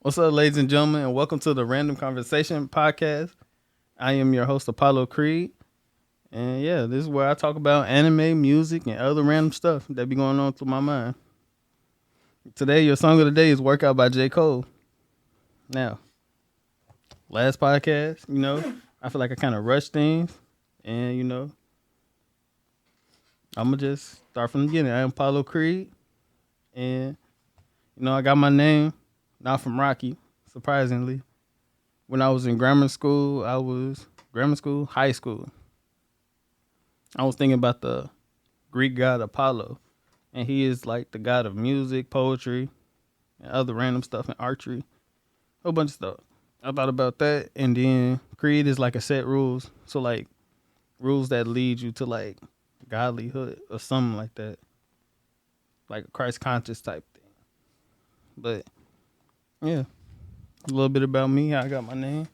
What's up, ladies and gentlemen, and welcome to the Random Conversation podcast. I am your host, Apollo Creed, and yeah, this is where I talk about anime, music, and other random stuff that be going on through my mind. Today, your song of the day is "Workout" by J. Cole. Now, last podcast, I feel like I kind of rushed things, and I'm gonna just start from the beginning. I am Apollo Creed, and I got my name not from Rocky, surprisingly. When I was in high school. I was thinking about the Greek god Apollo, and he is like the god of music, poetry, and other random stuff, and archery, a whole bunch of stuff. I thought about that, and then Creed is like a set rules, so like rules that lead you to like godlyhood or something like that, like a Christ conscious type thing. But yeah, a little bit about me, how I got my name.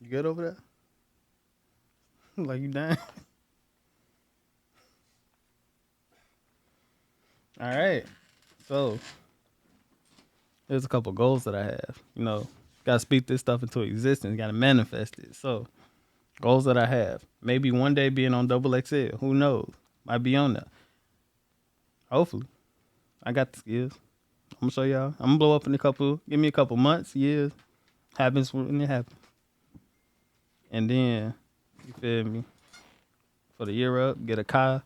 You good over there? Like you dying? All right. So there's a couple goals that I have. Gotta speak this stuff into existence. Gotta manifest it. So goals that I have. Maybe one day being on Double XL. Who knows? Might be on there. Hopefully. I got the skills. I'm gonna show y'all. I'm gonna blow up in give me a couple months, years. Happens when it happens. And then, you feel me? For the year up, get a car.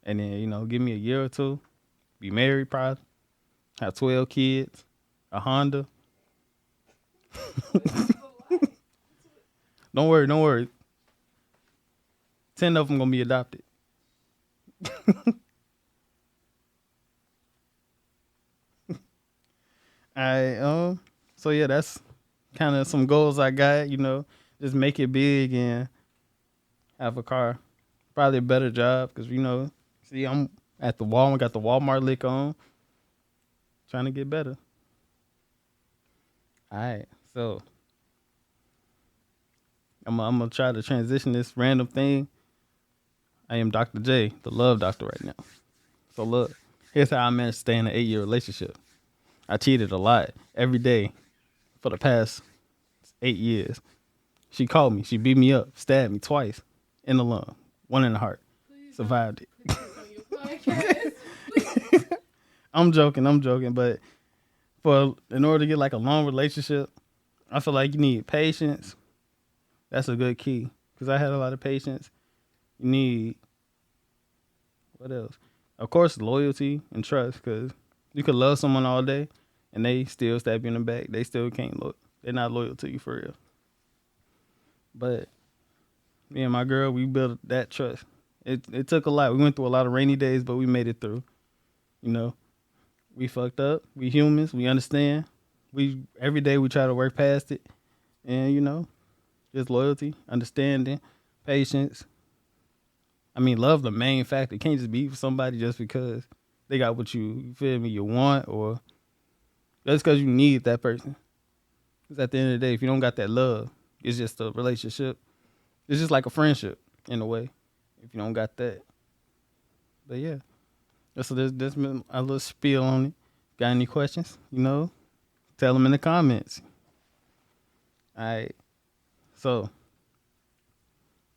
And then, give me a year or two. Be married probably. Have 12 kids. A Honda. Don't worry. 10 of them gonna be adopted. So yeah, that's kind of some goals I got, just make it big and have a car. Probably a better job because, see, I'm at the Walmart, got the Walmart lick on, trying to get better. All right, so I'm gonna try to transition this random thing. I am Dr. J, the love doctor right now. So look, here's how I managed to stay in an 8-year relationship. I cheated a lot every day for the past 8 years. She called me, she beat me up, stabbed me twice in the lung, one in the heart. Please survived it. I'm joking, but in order to get like a long relationship, I feel like you need patience. That's a good key because I had a lot of patience. You need what else? Of course, loyalty and trust because you could love someone all day and they still stab you in the back. They still can't look. They're not loyal to you for real. But me and my girl, we built that trust. It took a lot. We went through a lot of rainy days, but we made it through. We fucked up. We humans. We understand. We every day we try to work past it, and just loyalty, understanding, patience. I mean, love the main factor. It can't just be for somebody just because they got what you feel me you want, or just because you need that person. Because at the end of the day, if you don't got that love, it's just a relationship. It's just like a friendship in a way. If you don't got that, but yeah. So there's been a little spiel on it. Got any questions? Tell them in the comments. All right. So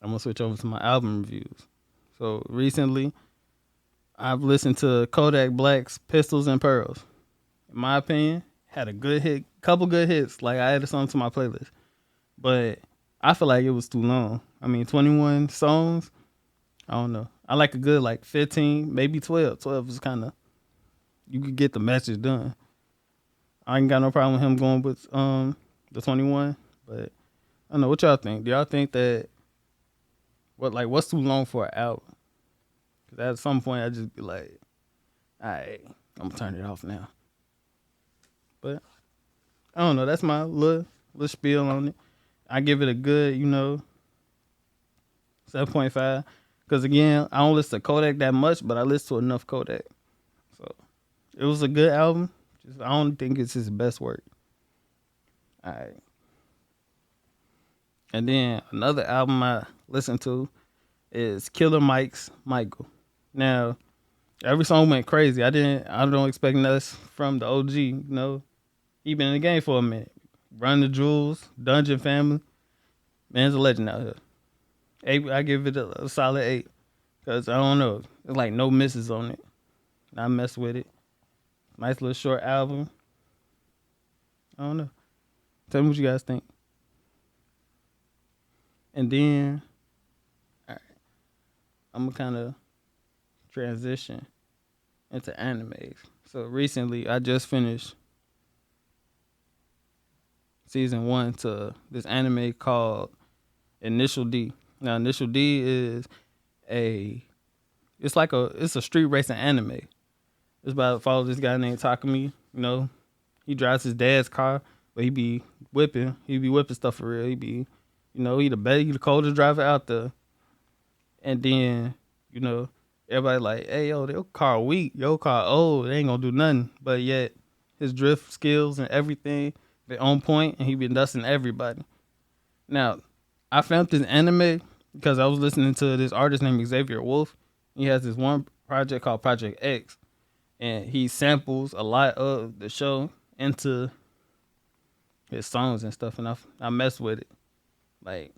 I'm gonna switch over to my album reviews. So recently, I've listened to Kodak Black's "Pistols and Pearls." In my opinion, had a good hit, couple good hits. Like I added something to my playlist, but I feel like it was too long. I mean, 21 songs. I don't know. I like a good like 15, maybe 12. 12 is kind of you could get the message done. I ain't got no problem with him going with the 21, but I don't know what y'all think. Do y'all think that what's too long for an album? Because at some point I just be like, all right, I'm gonna turn it off now. But I don't know. That's my little spiel on it. I give it a good, 7.5. Because again, I don't listen to Kodak that much, but I listen to enough Kodak. So it was a good album. Just I don't think it's his best work. All right. And then another album I listened to is Killer Mike's Michael. Now, Every song went crazy. I don't expect less from the OG. He been in the game for a minute. Run the Jewels, Dungeon Family. Man's a legend out here. Eight, I give it a solid 8 because I don't know. It's like no misses on it. I mess with it. Nice little short album. I don't know. Tell me what you guys think. And then, all right, I'm gonna kind of transition into animes. So recently, I just finished season 1 to this anime called Initial D. Now, Initial D is a it's a street racing anime. It's about to follow this guy named Takumi. He drives his dad's car, but he be whipping. He be whipping stuff for real. He be, he the coldest driver out there. And then, everybody like, hey, yo, your car weak. Your car old. They ain't gonna do nothing. But yet, his drift skills and everything, they on point, and he been dusting everybody. Now, I found this anime because I was listening to this artist named Xavier Wolf. He has this one project called Project X, and he samples a lot of the show into his songs and stuff, and I mess with it. Like,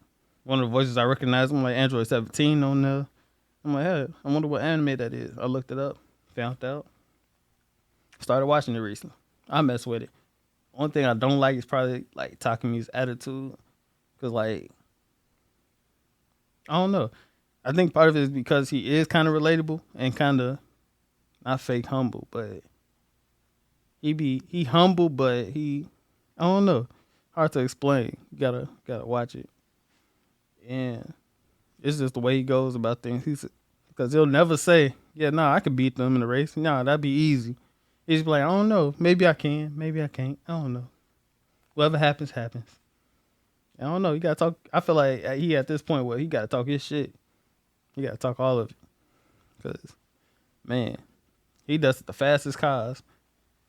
one of the voices I recognize, I'm like Android 17 on there. I'm like, hey, I wonder what anime that is. I looked it up, found out, started watching it recently. I mess with it. One thing I don't like is probably like Takumi's attitude, cause like, I don't know. I think part of it is because he is kind of relatable and kind of not fake humble, but he humble, but I don't know, hard to explain. You gotta watch it, and it's just the way he goes about things. Because he'll never say, yeah, nah, I could beat them in the race. Nah, that'd be easy. He's like, I don't know, maybe I can, maybe I can't. I don't know. Whatever happens, happens. I don't know. You gotta talk. I feel like he at this point where he gotta talk his shit. He gotta talk all of it, cause man, he does the fastest cars,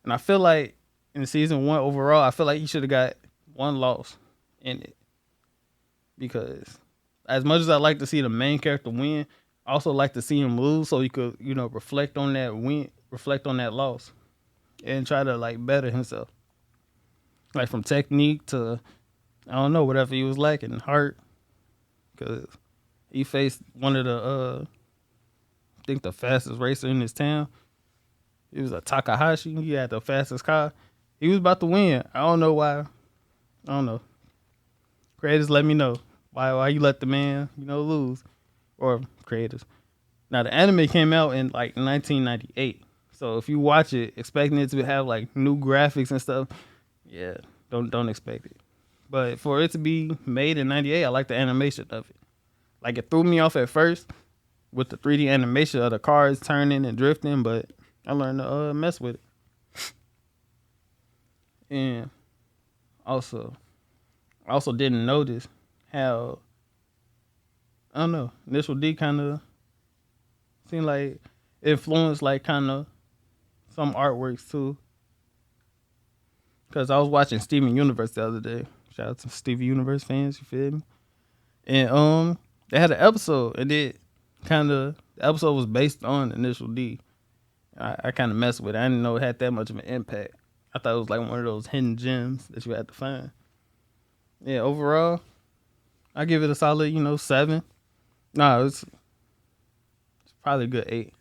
and I feel like in season 1 overall, I feel like he should have got one loss in it, because as much as I like to see the main character win, I also like to see him lose so he could reflect on that win, reflect on that loss, and try to like better himself, like from technique to I don't know whatever he was lacking heart, because he faced one of the I think the fastest racer in his town. He was a Takahashi. He had the fastest car. He was about to win. I don't know why. I don't know. Creators, let me know why you let the man lose, or creators. Now the anime came out in like 1998, so if you watch it expecting it to have like new graphics and stuff, yeah, don't expect it. But for it to be made in '98, I like the animation of it. Like, it threw me off at first with the 3D animation of the cars turning and drifting, but I learned to mess with it. And I also didn't notice how, I don't know, Initial D kind of seemed like influenced like kind of some artworks too. Because I was watching Steven Universe the other day. Shout out to Steven Universe fans, you feel me? And they had an episode, and the episode was based on Initial D. I kind of messed with it. I didn't know it had that much of an impact. I thought it was like one of those hidden gems that you had to find. Yeah, overall, I give it a solid, 7. No, it's probably a good 8.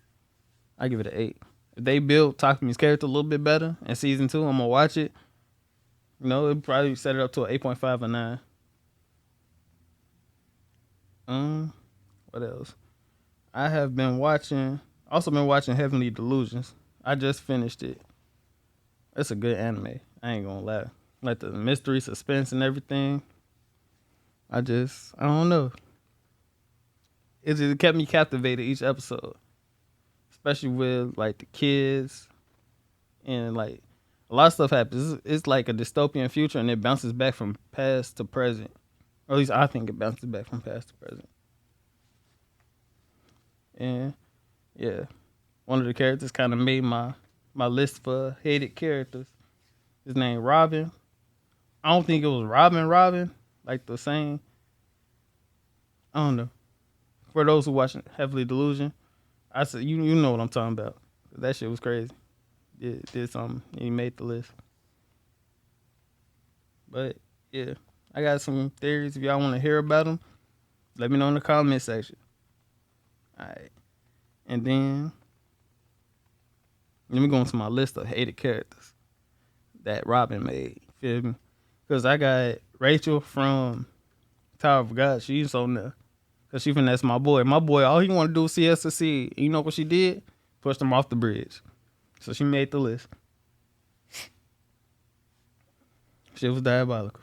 I give it an 8. If they build Takumi's character a little bit better in season 2, I'm gonna watch it. It'd probably set it up to an 8.5 or 9. What else? I have been watching. Also been watching Heavenly Delusions. I just finished it. It's a good anime. I ain't gonna lie. Like the mystery, suspense, and everything. I don't know. It just kept me captivated each episode, especially with like the kids and like a lot of stuff happens. It's like a dystopian future, and it bounces back from past to present. Or at least I think it bounces back from past to present. And yeah, one of the characters kind of made my list for hated characters. His name Robin. I don't think it was Robin, like the same. I don't know. For those who watch Heavily Delusion, I said you know what I'm talking about. That shit was crazy. Did something. He made the list. But yeah, I got some theories. If y'all want to hear about them, let me know in the comment section. All right, and then let me go into my list of hated characters that Robin made. Feel me? Because I got Rachel from Tower of God. She's on there. Because she finessed my boy. My boy, all he want to do is see us succeed. You know what she did? Pushed him off the bridge. So she made the list. Shit was diabolical.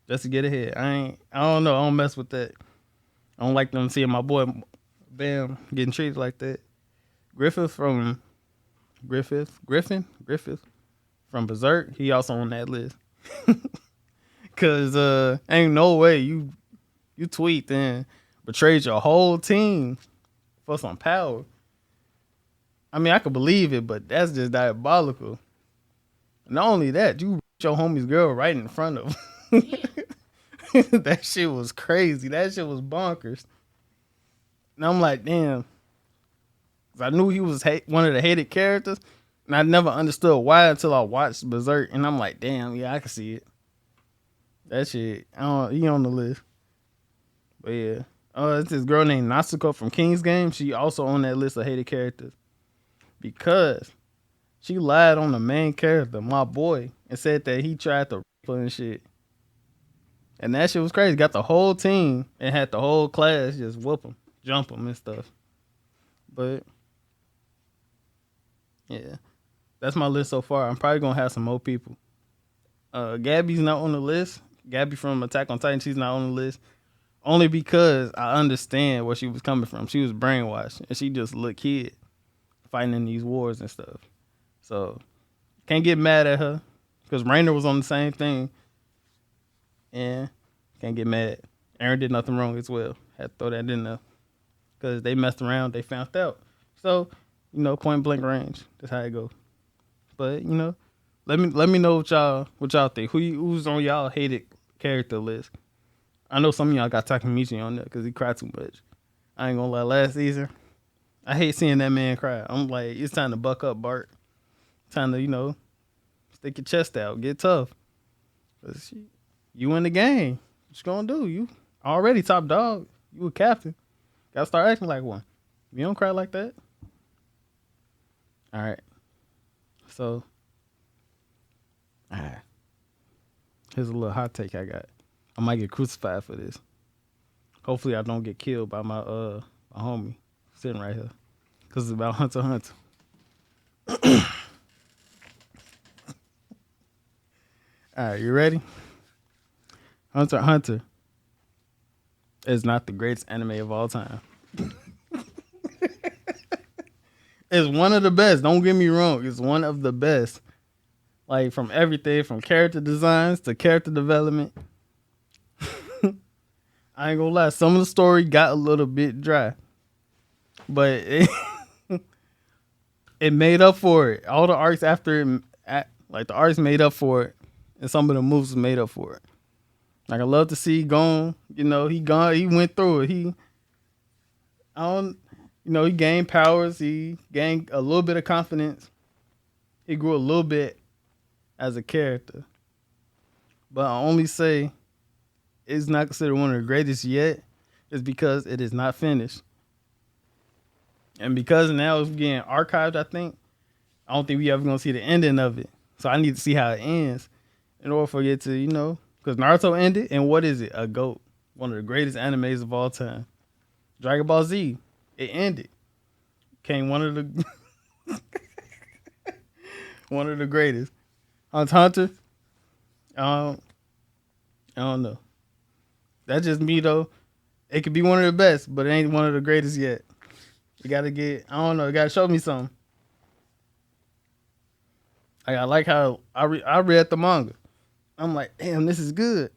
Just to get ahead. I don't know. I don't mess with that. I don't like them seeing my boy, bam, getting treated like that. Griffin from Berserk. He also on that list. Cause ain't no way you tweaked and betrayed your whole team for some power. I mean, I could believe it, but that's just diabolical. Not only that, you your homie's girl right in front of him. That shit was crazy. That shit was bonkers. And I'm like, damn. 'Cause I knew he was one of the hated characters, and I never understood why until I watched Berserk. And I'm like, damn, yeah, I can see it. That shit, he on the list. But yeah, it's this girl named Natsuko from King's Game. She also on that list of hated characters because she lied on the main character, my boy, and said that he tried to rape her and shit. And that shit was crazy. Got the whole team and had the whole class just whoop him, jump him and stuff. But yeah, that's my list so far. I'm probably gonna have some more people. Gabby's not on the list. Gabby from Attack on Titan, she's not on the list. Only because I understand where she was coming from. She was brainwashed, and she just a little kid fighting in these wars and stuff. So, can't get mad at her, because Rainer was on the same thing. And can't get mad. Aaron did nothing wrong as well. Had to throw that in there. Because they messed around, they found out. So, point blank range. That's how it go. But, let me know what y'all think. Who's on y'all hated character list? I know some of y'all got Takemichi on there because he cried too much. I ain't gonna lie, last season, I hate seeing that man cry. I'm like, it's time to buck up, Bart. Time to, stick your chest out, get tough. You in the game. What you gonna do? You already top dog. You a captain. Gotta start acting like one. You don't cry like that. All right. So, all right. Here's a little hot take I got. I might get crucified for this. Hopefully I don't get killed by my homie sitting right here. Cause it's about Hunter x Hunter. All right, you ready? Hunter x Hunter is not the greatest anime of all time. It's one of the best. Don't get me wrong. It's one of the best. Like from everything, from character designs to character development. I ain't gonna lie. Some of the story got a little bit dry, but it made up for it. All the arcs after it, the arcs made up for it, and some of the moves made up for it. Like I love to see Gon. He gone. He went through it. He gained powers. He gained a little bit of confidence. He grew a little bit as a character. But I only say it's not considered one of the greatest yet is because it is not finished. And because now it's getting archived, I don't think we ever going to see the ending of it. So I need to see how it ends in order for it to, because Naruto ended, and what is it? A GOAT. One of the greatest animes of all time. Dragon Ball Z, it ended. Came one of the one of the greatest. Hunter x Hunter, I don't know. That's just me though. It could be one of the best, but it ain't one of the greatest yet. You gotta you gotta show me something. I like how I read the manga. I'm like, damn, this is good.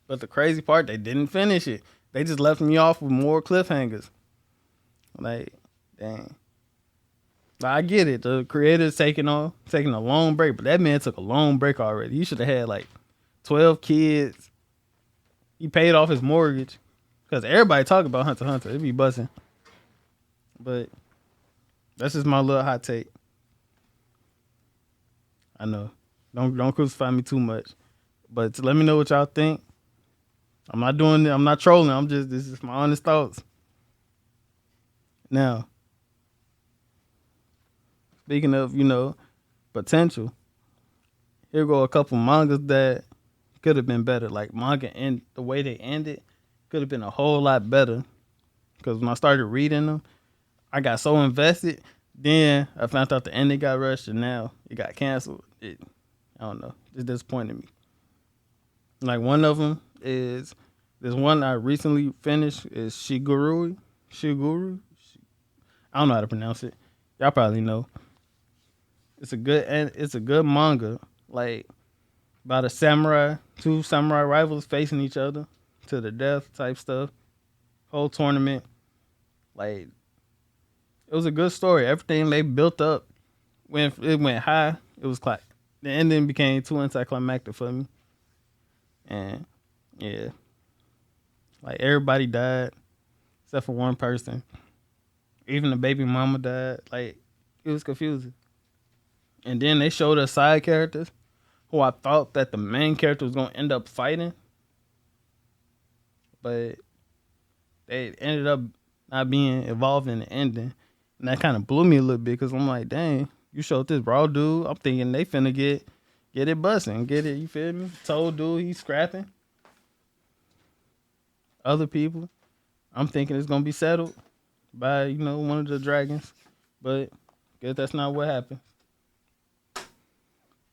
But the crazy part, they didn't finish it. They just left me off with more cliffhangers. Like, dang. I get it. The creator's taking a long break, but that man took a long break already. He should have had like 12 kids. He paid off his mortgage. Because everybody talk about Hunter x Hunter. It be buzzing. But That's just my little hot take. I know. Don't crucify me too much. But to let me know what y'all think. I'm not doing it. I'm not trolling. This is my honest thoughts. Now, speaking of, potential, here go a couple mangas that could have been better. Like manga and the way they ended could have been a whole lot better. Because when I started reading them, I got so invested. Then I found out the ending got rushed, and now it got canceled. I don't know. It disappointed me. Like one of them is there's one I recently finished is Shiguru. Shiguru. I don't know how to pronounce it. Y'all probably know. It's a good manga. Like about a samurai, two samurai rivals facing each other to the death type stuff. Whole tournament. Like it was a good story. Everything they built up when it went high, it was like the ending became too anticlimactic for me. And yeah, like everybody died except for one person. Even the baby mama died. Like it was confusing. And then they showed us side characters who I thought that the main character was gonna end up fighting, but they ended up not being involved in the ending, and that kind of blew me a little bit because I'm like, dang, you showed this raw dude. I'm thinking they finna get it busting, get it. You feel me? Told dude he's scrapping other people. I'm thinking it's gonna be settled by one of the dragons, but guess that's not what happened.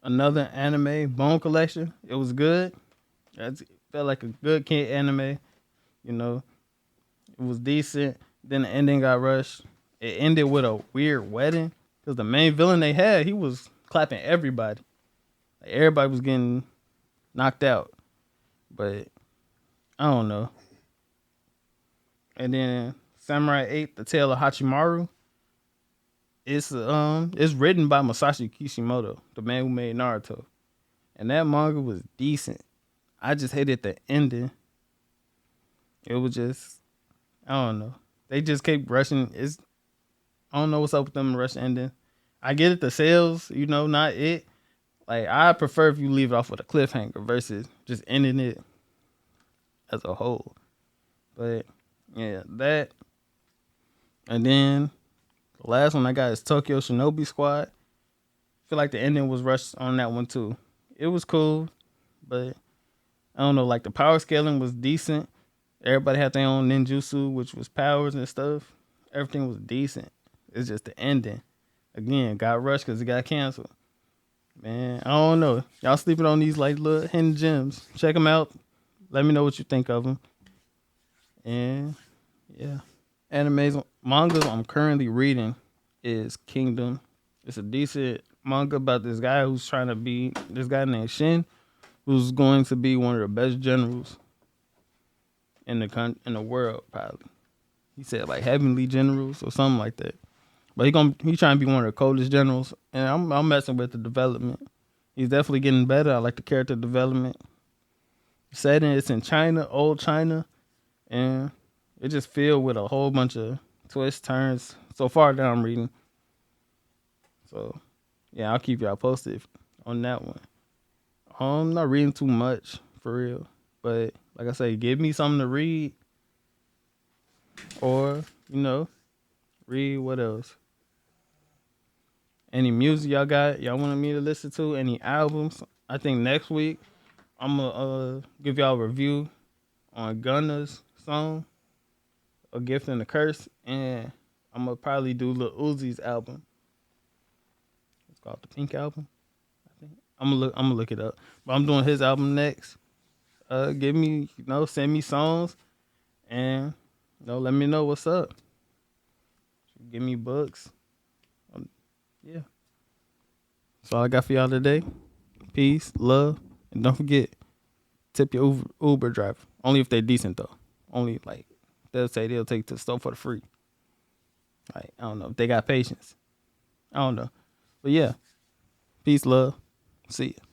Another anime, Bone Collection. It was good. It felt like a good kid anime. It was decent. Then the ending got rushed. It ended with a weird wedding because the main villain they had, he was clapping everybody. Like everybody was getting knocked out. But I don't know. And then Samurai 8, The Tale of Hachimaru. It's written by Masashi Kishimoto, the man who made Naruto. And that manga was decent. I just hated the ending. It was just, I don't know. They just kept rushing. I don't know what's up with them rush ending. I get it, the sales, not it. Like I prefer if you leave it off with a cliffhanger versus just ending it as a whole. But yeah, that. And then the last one I got is Tokyo Shinobi Squad. I feel like the ending was rushed on that one too. It was cool, but I don't know, like the power scaling was decent. Everybody had their own ninjutsu, which was powers and stuff. Everything was decent. It's just the ending. Again, got rushed because it got canceled. Man, I don't know. Y'all sleeping on these like little hidden gems. Check them out. Let me know what you think of them. And yeah. Animes, mangas I'm currently reading is Kingdom. It's a decent manga about this guy who's trying to be, this guy named Shin, who's going to be one of the best generals in the world, probably. He said like heavenly generals or something like that. But he trying to be one of the coldest generals, and I'm messing with the development. He's definitely getting better. I like the character development. Setting it's in China, old China, and it just filled with a whole bunch of twists, turns. So far that I'm reading. So yeah, I'll keep y'all posted on that one. I'm not reading too much for real, but like I say, give me something to read, or read what else. Any music y'all got? Y'all wanted me to listen to? Any albums? I think next week I'm gonna give y'all a review on Gunna's song, "A Gift and a Curse," and I'm gonna probably do Lil Uzi's album. It's called the Pink Album. I think I'm gonna look it up. But I'm doing his album next. Give me, send me songs, and let me know what's up. Give me books. Yeah. That's all I got for y'all today. Peace, love, and don't forget, tip your Uber driver. Only if they're decent though. Only like they'll say they'll take you to the store for the free. Like I don't know if they got patience. I don't know, but yeah. Peace, love. See ya.